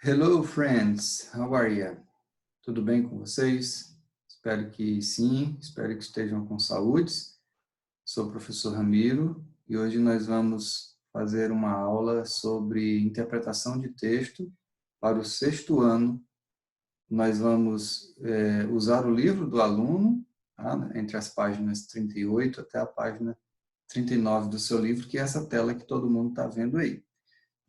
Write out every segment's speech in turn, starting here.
Hello, friends. How are you? Tudo bem com vocês? Espero que sim, espero que estejam com saúde. Sou o professor Ramiro e hoje nós vamos fazer uma aula sobre interpretação de texto para o 6º ano. Nós vamos usar o livro do aluno, tá? Entre as páginas 38 até a página 39 do seu livro, que é essa tela que todo mundo está vendo aí.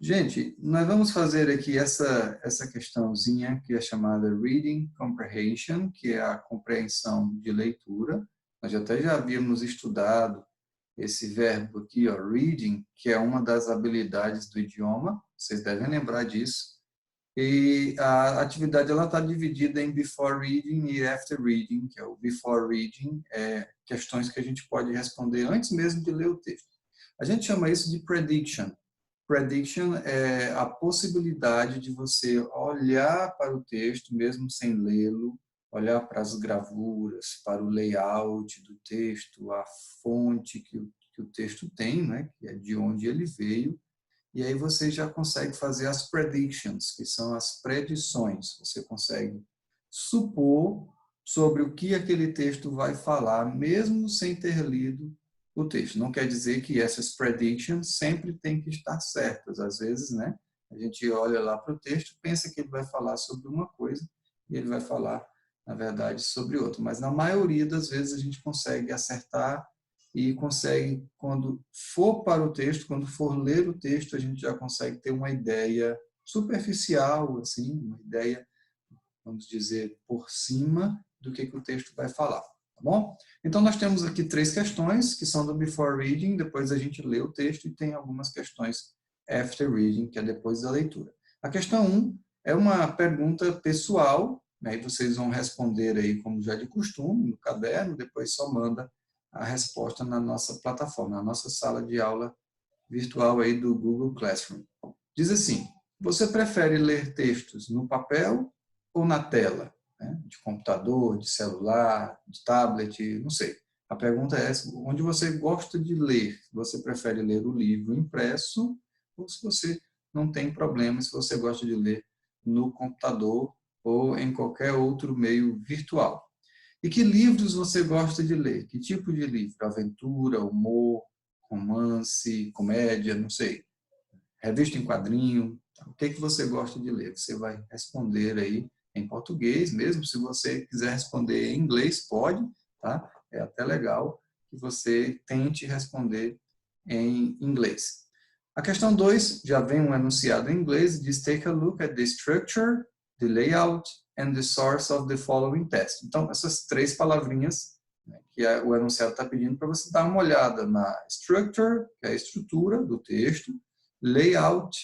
Gente, nós vamos fazer aqui essa questãozinha que é chamada Reading Comprehension, que é a compreensão de leitura. Nós até já havíamos estudado esse verbo aqui, ó, reading, que é uma das habilidades do idioma. Vocês devem lembrar disso. E a atividade está dividida em before reading e after reading, que é o before reading, questões que a gente pode responder antes mesmo de ler o texto. A gente chama isso de prediction. Prediction é a possibilidade de você olhar para o texto, mesmo sem lê-lo, olhar para as gravuras, para o layout do texto, a fonte que o texto tem, né, que é de onde ele veio, e aí você já consegue fazer as predictions, que são as predições. Você consegue supor sobre o que aquele texto vai falar, mesmo sem ter lido o texto. Não quer dizer que essas predictions sempre têm que estar certas. Às vezes, né, a gente olha lá para o texto, pensa que ele vai falar sobre uma coisa e ele vai falar, na verdade, sobre outra. Mas na maioria das vezes a gente consegue acertar e consegue, quando for para o texto, quando for ler o texto, a gente já consegue ter uma ideia superficial, assim, uma ideia, vamos dizer, por cima do que o texto vai falar. Tá bom? Então, nós temos aqui 3 questões, que são do before reading, depois a gente lê o texto, e tem algumas questões after reading, que é depois da leitura. A questão 1 é uma pergunta pessoal, né, e vocês vão responder aí, como já de costume, no caderno, depois só manda a resposta na nossa plataforma, na nossa sala de aula virtual aí do Google Classroom. Diz assim: você prefere ler textos no papel ou na tela? De computador, de celular, de tablet, não sei. A pergunta é essa: onde você gosta de ler? Você prefere ler o livro impresso ou se você não tem problema, se você gosta de ler no computador ou em qualquer outro meio virtual? E que livros você gosta de ler? Que tipo de livro? Aventura, humor, romance, comédia, não sei. Revista em quadrinho. O que você gosta de ler? Você vai responder aí em português mesmo. Se você quiser responder em inglês, pode, tá? É até legal que você tente responder em inglês. A questão 2 já vem um enunciado em inglês, diz: take a look at the structure, the layout and the source of the following text. Então, essas 3 palavrinhas, né, que o enunciado está pedindo para você dar uma olhada na structure, que é a estrutura do texto, layout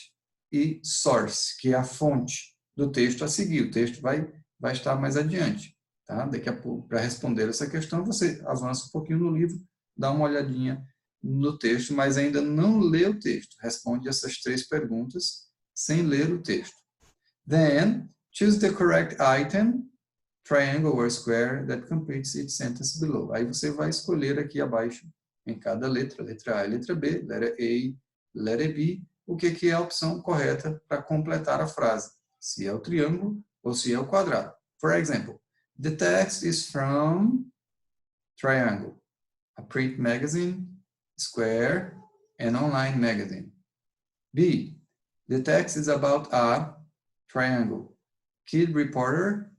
e source, que é a fonte do texto a seguir. O texto vai estar mais adiante. Tá? Daqui a pouco, para responder essa questão, você avança um pouquinho no livro, dá uma olhadinha no texto, mas ainda não lê o texto. Responde essas 3 perguntas sem ler o texto. Then, choose the correct item, triangle or square, that completes each sentence below. Aí você vai escolher aqui abaixo, em cada letra A e letra B, letra A, letra B, o que é a opção correta para completar a frase. Se é o triângulo ou se é o quadrado. For example, the text is from triangle, a print magazine, square, and online magazine. B, the text is about a triangle, kid reporter,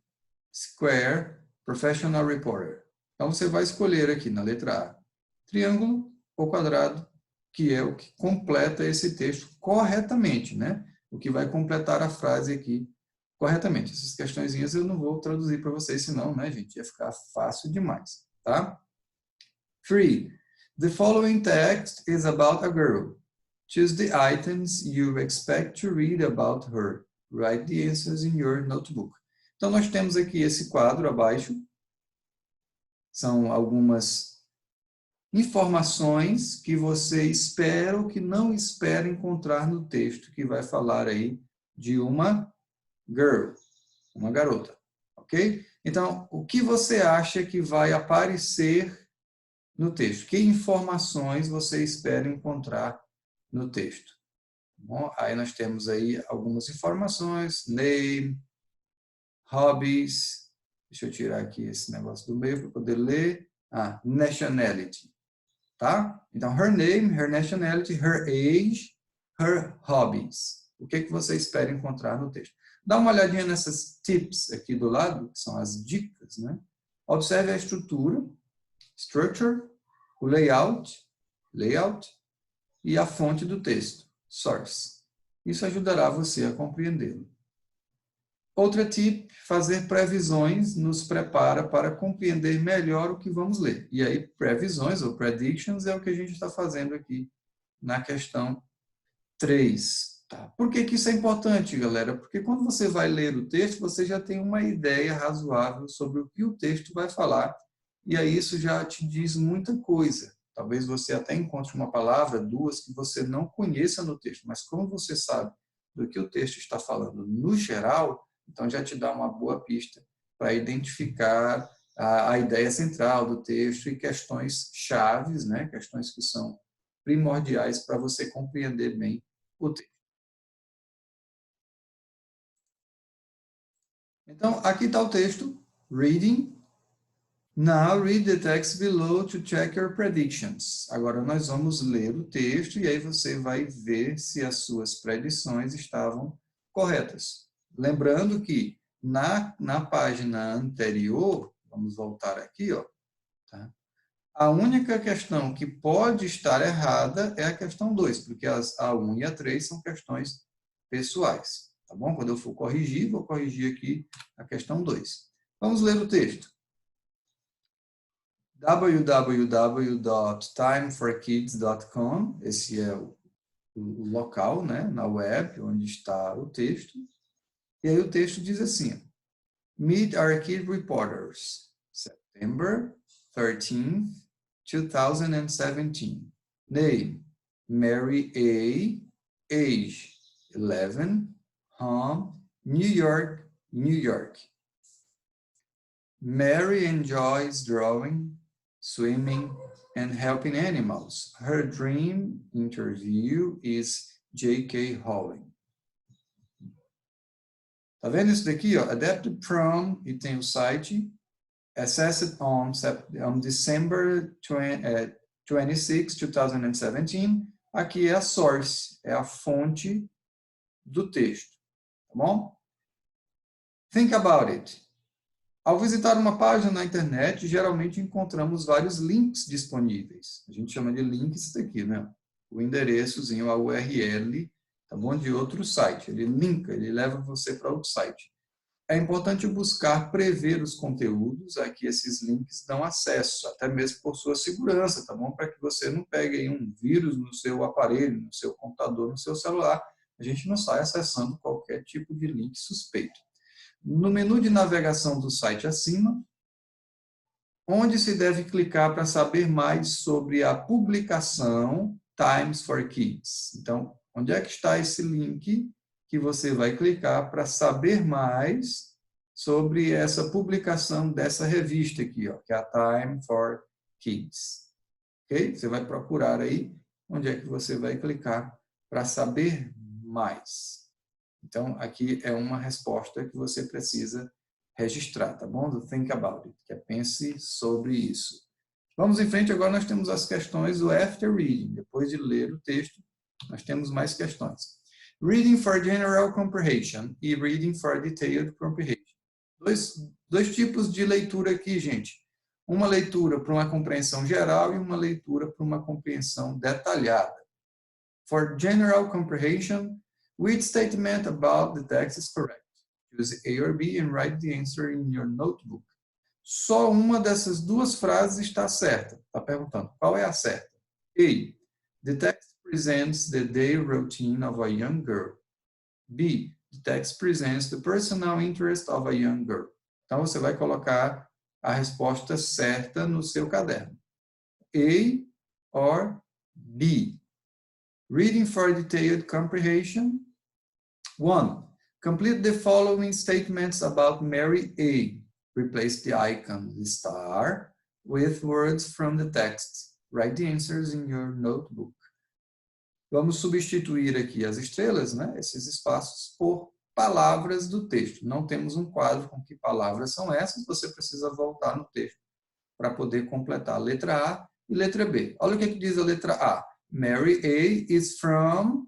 square, professional reporter. Então você vai escolher aqui na letra A, triângulo ou quadrado, que é o que completa esse texto corretamente, né? O que vai completar a frase aqui corretamente. Essas questõezinhas eu não vou traduzir para vocês, senão, né, gente, ia ficar fácil demais, tá? 3. The following text is about a girl. Choose the items you expect to read about her. Write the answers in your notebook. Então, nós temos aqui esse quadro abaixo. São algumas informações que você espera ou que não espera encontrar no texto, que vai falar aí de uma girl, uma garota, ok? Então, o que você acha que vai aparecer no texto? Que informações você espera encontrar no texto? Bom, aí nós temos aí algumas informações, name, hobbies, deixa eu tirar aqui esse negócio do meio para poder ler, nationality, tá? Então, her name, her nationality, her age, her hobbies. O que você espera encontrar no texto? Dá uma olhadinha nessas tips aqui do lado, que são as dicas, né? Observe a estrutura, structure, o layout, e a fonte do texto, source. Isso ajudará você a compreendê-lo. Outra tip, fazer previsões nos prepara para compreender melhor o que vamos ler. E aí, previsões ou predictions é o que a gente está fazendo aqui na questão 3. Tá? Por que isso é importante, galera? Porque quando você vai ler o texto, você já tem uma ideia razoável sobre o que o texto vai falar, e aí isso já te diz muita coisa. Talvez você até encontre uma palavra, duas, que você não conheça no texto, mas como você sabe do que o texto está falando no geral, então já te dá uma boa pista para identificar a ideia central do texto e questões chaves, né? Questões que são primordiais para você compreender bem o texto. Então, aqui está o texto, reading. Now read the text below to check your predictions. Agora nós vamos ler o texto e aí você vai ver se as suas predições estavam corretas. Lembrando que na página anterior, vamos voltar aqui, ó, tá? A única questão que pode estar errada é a questão 2, porque a 1 e a 3 são questões pessoais. Tá bom? Quando eu for corrigir, vou corrigir aqui a questão 2. Vamos ler o texto. www.timeforkids.com, esse é o local, né, na web, onde está o texto. E aí o texto diz assim, Meet our kid reporters, September 13th, 2017. Name, Mary A. Age, 11. Home, New York, New York. Mary enjoys drawing, swimming, and helping animals. Her dream interview is J.K. Rowling. Tá vendo isso daqui? Ó? Adapted from, e tem o site, assessed on December 26, 2017. Aqui é a source, é a fonte do texto. Tá bom? Think about it. Ao visitar uma página na internet, geralmente encontramos vários links disponíveis. A gente chama de links isso daqui, né? O endereçozinho, a URL, tá bom? De outro site. Ele linka, ele leva você para outro site. É importante buscar prever os conteúdos a que esses links dão acesso, até mesmo por sua segurança, tá bom? Para que você não pegue aí um vírus no seu aparelho, no seu computador, no seu celular. A gente não sai acessando qualquer tipo de link suspeito. No menu de navegação do site acima, onde se deve clicar para saber mais sobre a publicação Times for Kids. Então, onde é que está esse link que você vai clicar para saber mais sobre essa publicação dessa revista aqui, ó, que é a Time for Kids. Ok? Você vai procurar aí onde é que você vai clicar para saber mais. Então, aqui é uma resposta que você precisa registrar, tá bom? Do think about it, que é pense sobre isso. Vamos em frente, agora nós temos as questões do after reading. Depois de ler o texto, nós temos mais questões. Reading for general comprehension e reading for detailed comprehension. Dois tipos de leitura aqui, gente. Uma leitura para uma compreensão geral e uma leitura para uma compreensão detalhada. For general comprehension, which statement about the text is correct? Choose A or B and write the answer in your notebook. Só uma dessas duas frases está certa. Está perguntando, qual é a certa? A. The text presents the daily routine of a young girl. B. The text presents the personal interest of a young girl. Então, você vai colocar a resposta certa no seu caderno. A or B. Reading for detailed comprehension. 1. Complete the following statements about Mary A. Replace the icon, the star, with words from the text. Write the answers in your notebook. Vamos substituir aqui as estrelas, né, esses espaços, por palavras do texto. Não temos um quadro com que palavras são essas, você precisa voltar no texto para poder completar a letra A e letra B. Olha o que diz a letra A. Mary A. is from,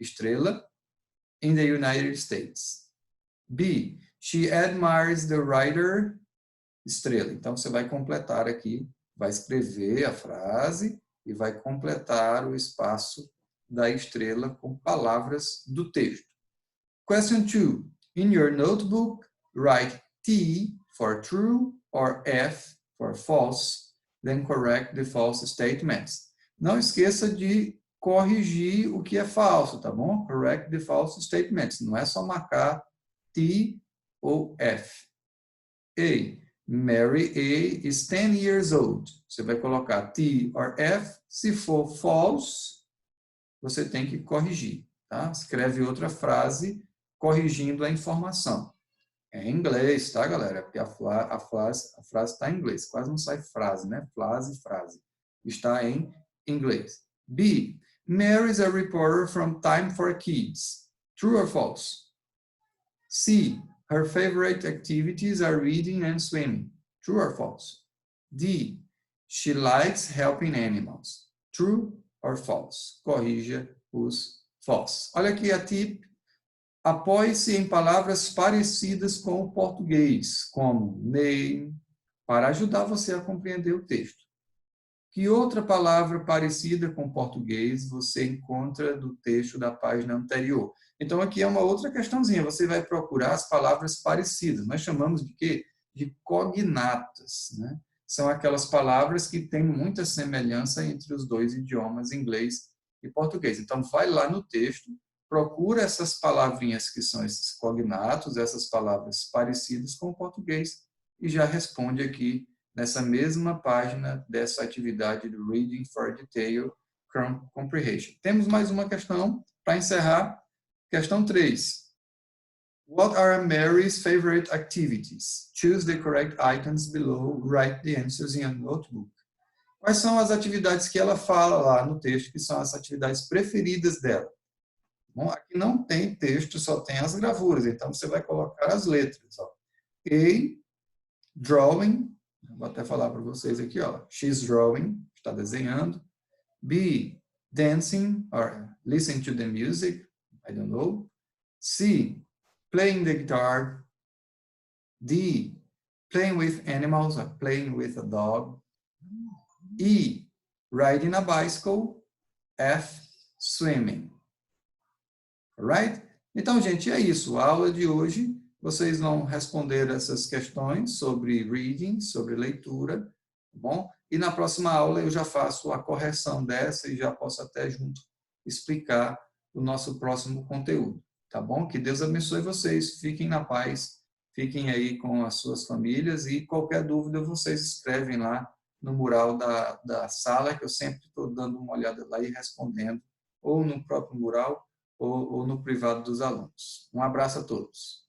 estrela, in the United States. B. She admires the writer, estrela. Então, você vai completar aqui, vai escrever a frase e vai completar o espaço da estrela com palavras do texto. Question 2. In your notebook, write T for true or F for false, then correct the false statements. Não esqueça de corrigir o que é falso, tá bom? Correct the false statements. Não é só marcar T ou F. A. Mary A. is 10 years old. Você vai colocar T or F. Se for false, você tem que corrigir. Tá? Escreve outra frase corrigindo a informação. É em inglês, tá, galera? Porque a frase está em inglês. Quase não sai frase, né? Frase. Está em inglês. B. Mary is a reporter from Time for Kids. True or false? C. Her favorite activities are reading and swimming. True or false? D. She likes helping animals. True or false? Corrija os false. Olha aqui a tip. Apoie-se em palavras parecidas com o português, como name, para ajudar você a compreender o texto. Que outra palavra parecida com o português você encontra do texto da página anterior? Então, aqui é uma outra questãozinha. Você vai procurar as palavras parecidas. Nós chamamos de quê? De cognatas, né? São aquelas palavras que têm muita semelhança entre os dois idiomas, inglês e português. Então, vai lá no texto, procura essas palavrinhas que são esses cognatos, essas palavras parecidas com o português, e já responde aqui nessa mesma página dessa atividade do Reading for Detailed Comprehension. Temos mais uma questão para encerrar. Questão 3. What are Mary's favorite activities? Choose the correct items below. Write the answers in a notebook. Quais são as atividades que ela fala lá no texto, que são as atividades preferidas dela? Bom, aqui não tem texto, só tem as gravuras. Então, você vai colocar as letras. Ó. A, drawing. Vou até falar para vocês aqui. Ó. She's drawing, está desenhando. B, dancing, or listening to the music. I don't know. C, playing the guitar. D, playing with animals, or playing with a dog. E, riding a bicycle. F, swimming. Alright? Então, gente, é isso. A aula de hoje, vocês vão responder essas questões sobre reading, sobre leitura, tá bom? E na próxima aula eu já faço a correção dessa e já posso até junto explicar o nosso próximo conteúdo, tá bom? Que Deus abençoe vocês, fiquem na paz, fiquem aí com as suas famílias e qualquer dúvida vocês escrevem lá no mural da sala, que eu sempre estou dando uma olhada lá e respondendo, ou no próprio mural, ou no privado dos alunos. Um abraço a todos.